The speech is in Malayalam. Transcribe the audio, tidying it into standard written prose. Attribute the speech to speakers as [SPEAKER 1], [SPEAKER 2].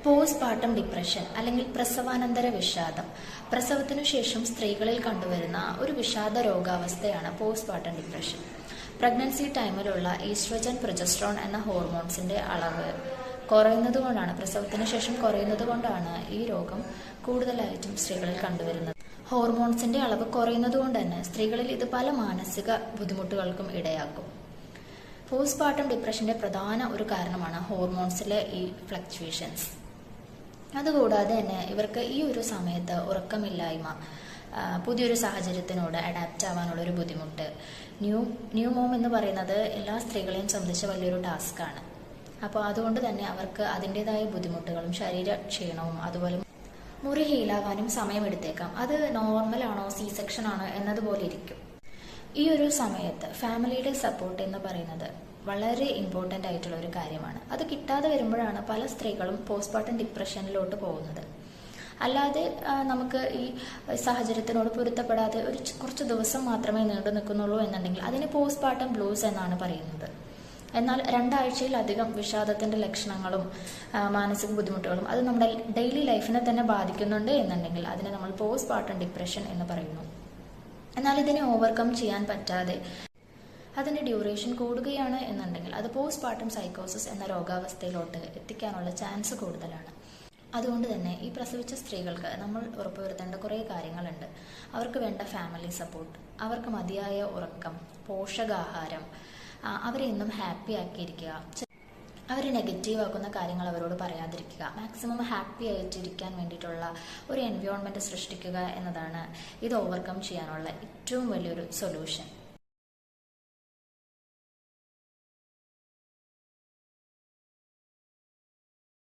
[SPEAKER 1] പോസ്റ്റ്പാർട്ടം ഡിപ്രഷൻ അല്ലെങ്കിൽ പ്രസവാനന്തര വിഷാദം പ്രസവത്തിനു ശേഷം സ്ത്രീകളിൽ കണ്ടുവരുന്ന ഒരു വിഷാദ രോഗാവസ്ഥയാണ് പോസ്റ്റ്പാർട്ടം ഡിപ്രഷൻ. പ്രഗ്നൻസി ടൈമിലുള്ള ഈസ്ട്രജൻ പ്രൊജസ്ട്രോൺ എന്ന ഹോർമോൺസിന്റെ അളവ് കുറയുന്നതുകൊണ്ടാണ്, പ്രസവത്തിന് ശേഷം കുറയുന്നതുകൊണ്ടാണ് ഈ രോഗം കൂടുതലായിട്ടും സ്ത്രീകളിൽ കണ്ടുവരുന്നത്. ഹോർമോൺസിന്റെ അളവ് കുറയുന്നതുകൊണ്ട് തന്നെ സ്ത്രീകളിൽ ഇത് പല മാനസിക ബുദ്ധിമുട്ടുകൾക്കും ഇടയാക്കും. പോസ്റ്റ്പാർട്ടം ഡിപ്രഷന്റെ പ്രധാന ഒരു കാരണമാണ് ഹോർമോൺസിലെ ഈ ഫ്ലക്ച്വേഷൻസ്. അതുകൂടാതെ തന്നെ ഇവർക്ക് ഈ ഒരു സമയത്ത് ഉറക്കമില്ലായ്മ, പുതിയൊരു സാഹചര്യത്തിനോട് അഡാപ്റ്റ് ആവാനുള്ള ഒരു ബുദ്ധിമുട്ട്, ന്യൂ മോം എന്ന് പറയുന്നത് എല്ലാ സ്ത്രീകളെയും സംബന്ധിച്ച വലിയൊരു ടാസ്ക്കാണ്. അപ്പോൾ അതുകൊണ്ട് തന്നെ അവർക്ക് അതിൻ്റെതായ ബുദ്ധിമുട്ടുകളും ശരീര ക്ഷീണവും അതുപോലെ മുറി ഹീലാവാനും സമയമെടുത്തേക്കാം. അത് നോർമലാണോ സി സെക്ഷൻ ആണോ എന്നതുപോലെ ഇരിക്കും. ഈ ഒരു സമയത്ത് ഫാമിലിയുടെ സപ്പോർട്ട് എന്ന് പറയുന്നത് വളരെ ഇമ്പോർട്ടൻ്റ് ആയിട്ടുള്ള ഒരു കാര്യമാണ്. അത് കിട്ടാതെ വരുമ്പോഴാണ് പല സ്ത്രീകളും പോസ്റ്റ്പാർട്ടം ഡിപ്രഷനിലോട്ട് പോകുന്നത്. അല്ലാതെ നമുക്ക് ഈ സാഹചര്യത്തിനോട് പൊരുത്തപ്പെടാതെ കുറച്ച് ദിവസം മാത്രമേ നീണ്ടു നിൽക്കുന്നുള്ളൂ എന്നുണ്ടെങ്കിൽ അതിന് പോസ്റ്റ്പാർട്ടം ബ്ലൂസ് എന്നാണ് പറയുന്നത്. എന്നാൽ 2 ആഴ്ചയിലധികം വിഷാദത്തിന്റെ ലക്ഷണങ്ങളും മാനസിക ബുദ്ധിമുട്ടുകളും അത് നമ്മുടെ ഡെയിലി ലൈഫിനെ തന്നെ ബാധിക്കുന്നുണ്ട് എന്നുണ്ടെങ്കിൽ അതിനെ നമ്മൾ പോസ്റ്റ്പാർട്ടം ഡിപ്രഷൻ എന്ന് പറയുന്നു. എന്നാൽ ഇതിനെ ഓവർകം ചെയ്യാൻ പറ്റാതെ അതിന്റെ ഡ്യൂറേഷൻ കൂടുകയാണ് എന്നുണ്ടെങ്കിൽ അത് പോസ്റ്റ്പാർട്ടം സൈക്കോസിസ് എന്ന രോഗാവസ്ഥയിലോട്ട് എത്തിക്കാനുള്ള ചാൻസ് കൂടുതലാണ്. അതുകൊണ്ട് തന്നെ ഈ പ്രസവിച്ച സ്ത്രീകൾക്ക് നമ്മൾ ഉറപ്പുവരുത്തേണ്ട കുറേ കാര്യങ്ങളുണ്ട്. അവർക്ക് വേണ്ട ഫാമിലി സപ്പോർട്ട്, അവർക്ക് മതിയായ ഉറക്കം, പോഷകാഹാരം, അവരെ എന്നും ഹാപ്പി ആക്കിയിരിക്കുക, അവർ നെഗറ്റീവ് ആക്കുന്ന കാര്യങ്ങൾ അവരോട് പറയാതിരിക്കുക, മാക്സിമം ഹാപ്പി ആയിട്ടിരിക്കാൻ വേണ്ടിയിട്ടുള്ള ഒരു എൻവയോൺമെന്റ് സൃഷ്ടിക്കുക എന്നതാണ് ഇത് ഓവർകം ചെയ്യാനുള്ള ഏറ്റവും വലിയൊരു സൊല്യൂഷൻ.